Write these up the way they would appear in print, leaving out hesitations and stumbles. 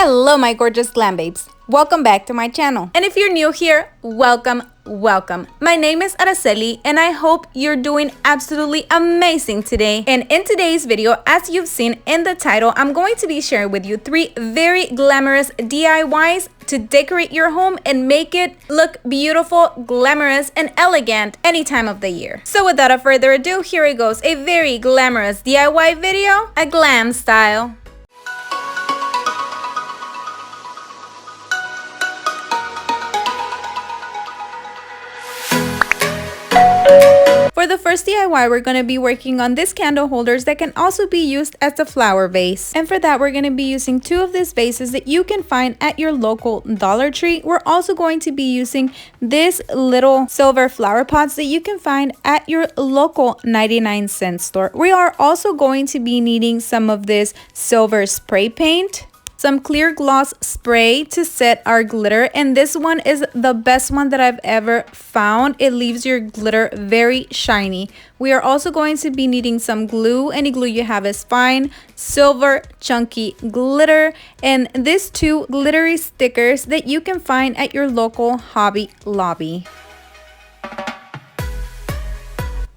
Hello my gorgeous glam babes, welcome back to my channel. And if you're new here, welcome. My name is Araceli and I hope you're doing absolutely amazing today. And in today's video, as you've seen in the title, I'm going to be sharing with you 3 very glamorous DIYs to decorate your home and make it look beautiful, glamorous, and elegant any time of the year. So without further ado, here it goes, a very glamorous DIY video, a glam style. For the first DIY, we're going to be working on these candle holders that can also be used as a flower vase. And for that, we're going to be using 2 of these vases that you can find at your local Dollar Tree. We're also going to be using these little silver flower pots that you can find at your local 99-cent store. We are also going to be needing some of this silver spray paint, some clear gloss spray to set our glitter, and this one is the best one that I've ever found. It leaves your glitter very shiny. We are also going to be needing some glue. Any glue you have is fine. Silver chunky glitter, and these 2 glittery stickers that you can find at your local Hobby Lobby.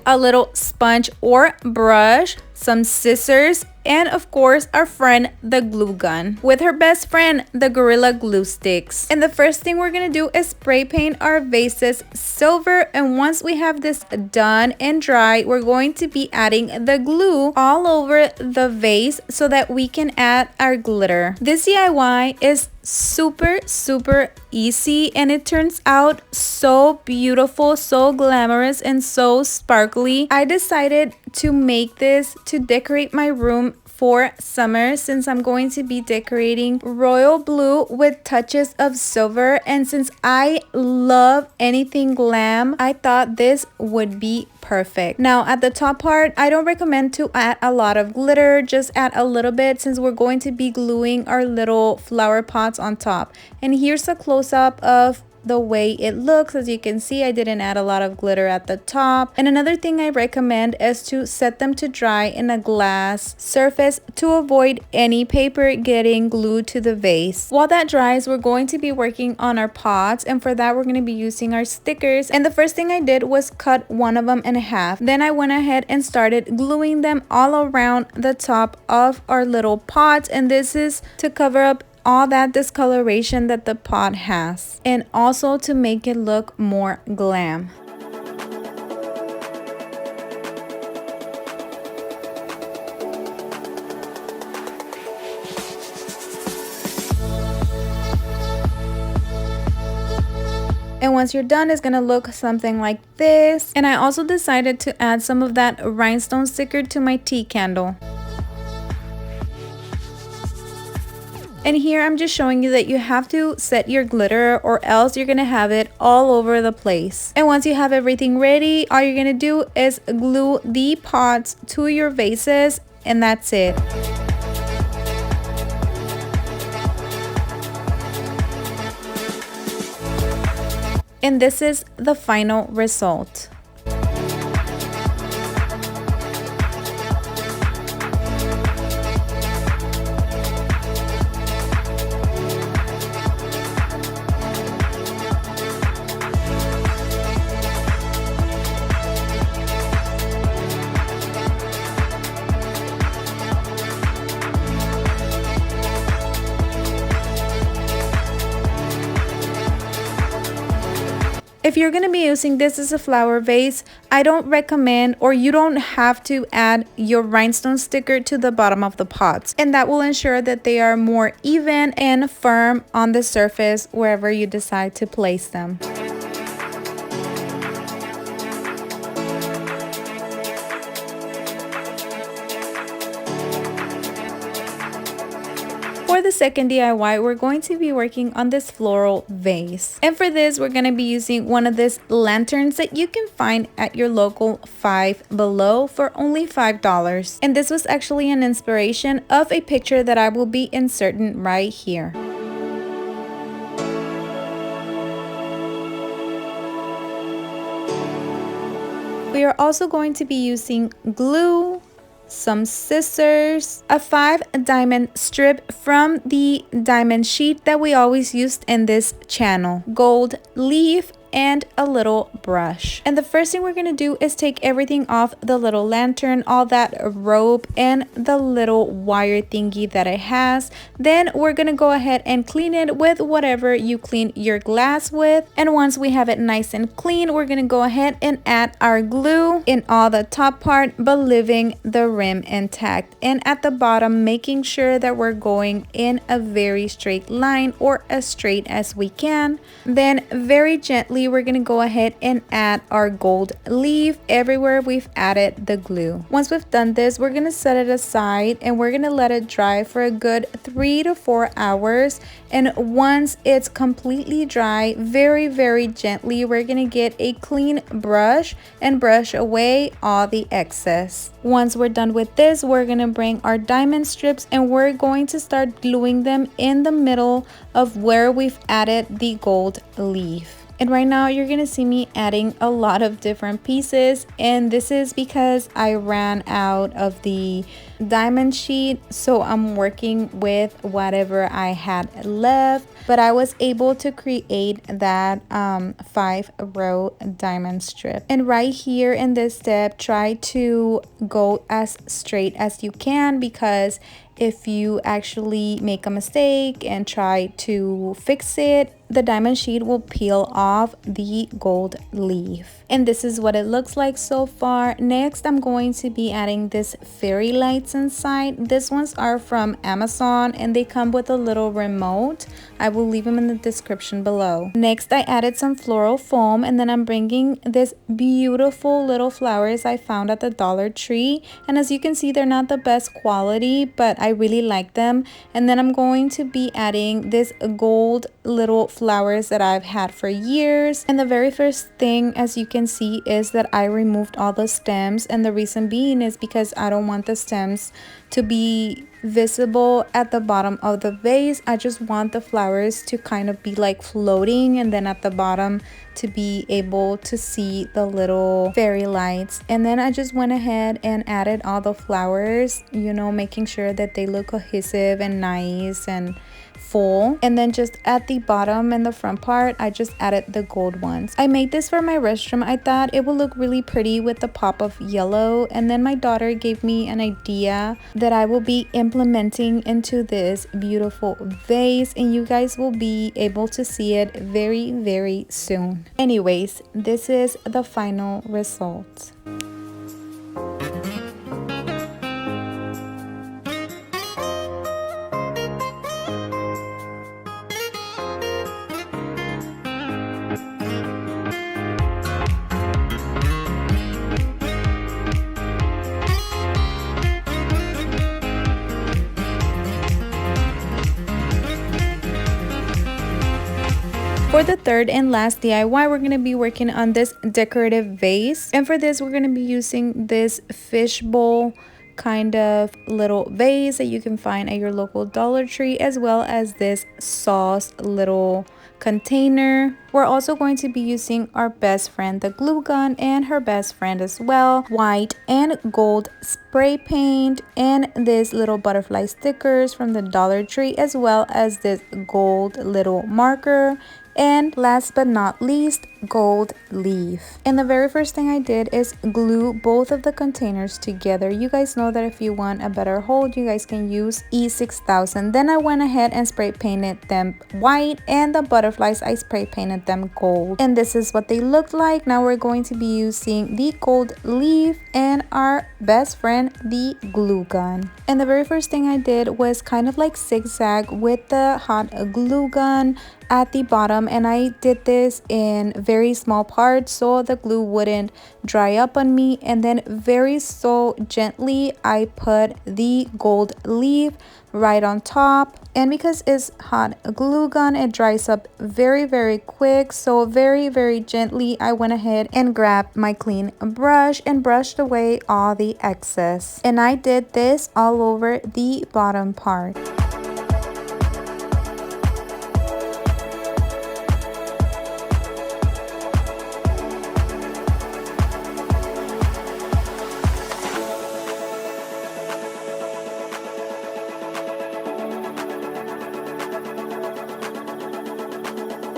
A little sponge or brush, some scissors, and of course our friend the glue gun with her best friend the Gorilla Glue Sticks. And the first thing we're gonna do is spray paint our vases silver, and once we have this done and dry, we're going to be adding the glue all over the vase so that we can add our glitter. This DIY is super easy and it turns out so beautiful, so glamorous, and so sparkly. I decided to make this to decorate my room for summer, since I'm going to be decorating royal blue with touches of silver, and since I love anything glam, I thought this would be perfect. Now at the top part, I don't recommend to add a lot of glitter, just add a little bit since we're going to be gluing our little flower pots on top. And here's a close-up of the way it looks. As you can see, I didn't add a lot of glitter at the top. And another thing I recommend is to set them to dry in a glass surface to avoid any paper getting glued to the vase. While that dries, we're going to be working on our pots, and for that we're going to be using our stickers. And the first thing I did was cut one of them in half. Then I went ahead and started gluing them all around the top of our little pots, and this is to cover up all that discoloration that the pot has, and also to make it look more glam. And once you're done, it's gonna look something like this. And I also decided to add some of that rhinestone sticker to my tea candle. And here I'm just showing you that you have to set your glitter or else you're gonna have it all over the place. And once you have everything ready, all you're gonna do is glue the pots to your vases, and that's it. And this is the final result. If you're going to be using this as a flower vase, I don't recommend, or you don't have to add your rhinestone sticker to the bottom of the pots, and that will ensure that they are more even and firm on the surface wherever you decide to place them. For the second DIY, we're going to be working on this floral vase. And for this, we're going to be using one of these lanterns that you can find at your local Five Below for only $5. And this was actually an inspiration of a picture that I will be inserting right here. We are also going to be using glue, some scissors, a 5-diamond strip from the diamond sheet that we always used in this channel, gold leaf, and a little brush. And the first thing we're gonna do is take everything off the little lantern, all that rope and the little wire thingy that it has. Then we're gonna go ahead and clean it with whatever you clean your glass with. And once we have it nice and clean, we're gonna go ahead and add our glue in all the top part, but leaving the rim intact, and at the bottom making sure that we're going in a very straight line, or as straight as we can. Then very gently we're gonna go ahead and add our gold leaf everywhere we've added the glue. Once we've done this, we're gonna set it aside and we're gonna let it dry for a good 3 to 4 hours. And once it's completely dry, very gently we're gonna get a clean brush and brush away all the excess. Once we're done with this, we're gonna bring our diamond strips and we're going to start gluing them in the middle of where we've added the gold leaf. And right now you're gonna see me adding a lot of different pieces, and this is because I ran out of the diamond sheet, so I'm working with whatever I had left, but I was able to create that 5-row diamond strip. And right here in this step, try to go as straight as you can, because if you actually make a mistake and try to fix it, the diamond sheet will peel off the gold leaf. And this is what it looks like so far. Next, I'm going to be adding this fairy lights inside. These ones are from Amazon and they come with a little remote. I will leave them in the description below. Next, I added some floral foam, and then I'm bringing this beautiful little flowers I found at the Dollar Tree. And as you can see, they're not the best quality, but I really like them. And then I'm going to be adding this gold little flowers that I've had for years. And the very first thing, as you can see, is that I removed all the stems, and the reason being is because I don't want the stems to be visible at the bottom of the vase. I just want the flowers to kind of be like floating, and then at the bottom to be able to see the little fairy lights. And then I just went ahead and added all the flowers, you know, making sure that they look cohesive and nice and full. And then just at the bottom and the front part, I just added the gold ones. I made this for my restroom. I thought it would look really pretty with the pop of yellow, and then my daughter gave me an idea that I will be implementing into this beautiful vase, and you guys will be able to see it very soon. Anyways, this is the final result. For the third and last DIY, we're going to be working on this decorative vase. And for this, we're going to be using this fishbowl kind of little vase that you can find at your local Dollar Tree, as well as this sauce little container. We're also going to be using our best friend, the glue gun, and her best friend as well, white and gold spray paint, and this little butterfly stickers from the Dollar Tree, as well as this gold little marker, and last but not least, gold leaf. And the very first thing I did is glue both of the containers together. You guys know that if you want a better hold, you guys can use E6000. Then I went ahead and spray painted them white, and the butterflies I spray painted them gold. And this is what they look like. Now we're going to be using the gold leaf and our best friend, the glue gun. And the very first thing I did was kind of like zigzag with the hot glue gun at the bottom, and I did this in very small parts so the glue wouldn't dry up on me. And then very so gently I put the gold leaf right on top, and because it's hot glue gun, it dries up very quick, so very gently I went ahead and grabbed my clean brush and brushed away all the excess. And I did this all over the bottom part.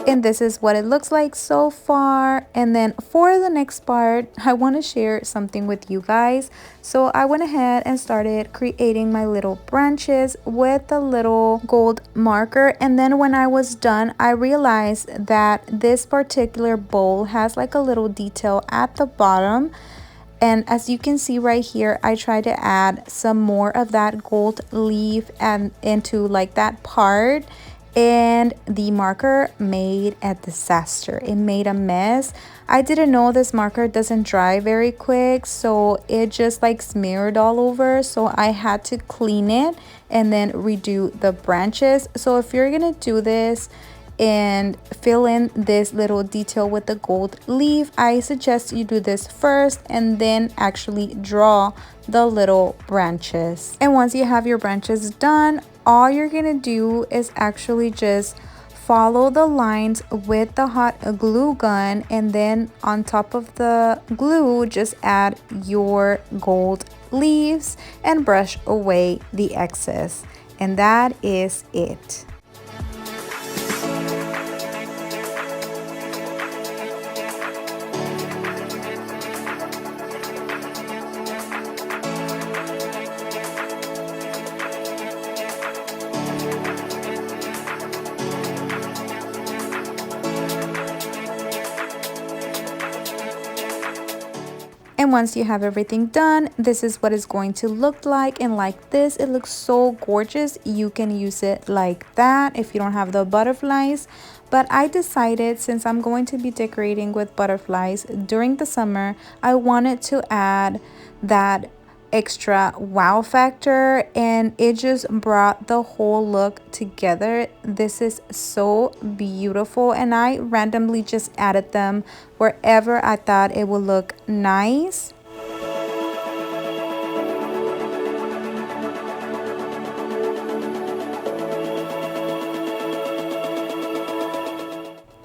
And this is what it looks like so far. And then for the next part, I want to share something with you guys. So I went ahead and started creating my little branches with a little gold marker. And then when I was done, I realized that this particular bowl has like a little detail at the bottom. And as you can see right here, I tried to add some more of that gold leaf and into like that part, and the marker made a disaster. It made a mess. I didn't know this marker doesn't dry very quick, so it just like smeared all over. So I had to clean it and then redo the branches. So if you're gonna do this and fill in this little detail with the gold leaf, I suggest you do this first and then actually draw the little branches. And once you have your branches done, all you're gonna do is actually just follow the lines with the hot glue gun, and then on top of the glue just add your gold leaves and brush away the excess, and that is it. And once you have everything done, this is what it's going to look like. And like this, it looks so gorgeous. You can use it like that if you don't have the butterflies. But I decided, since I'm going to be decorating with butterflies during the summer, I wanted to add that extra wow factor, and it just brought the whole look together. This is so beautiful, and I randomly just added them wherever I thought it would look nice.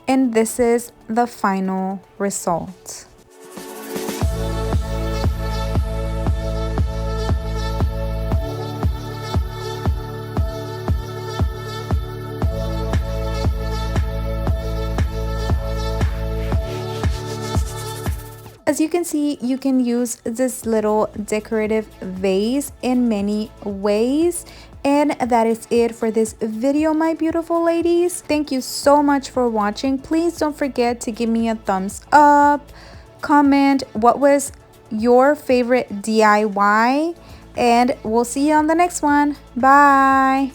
And this is the final result. As you can see, you can use this little decorative vase in many ways. And that is it for this video, my beautiful ladies. Thank you so much for watching. Please don't forget to give me a thumbs up, comment what was your favorite DIY, and we'll see you on the next one. Bye.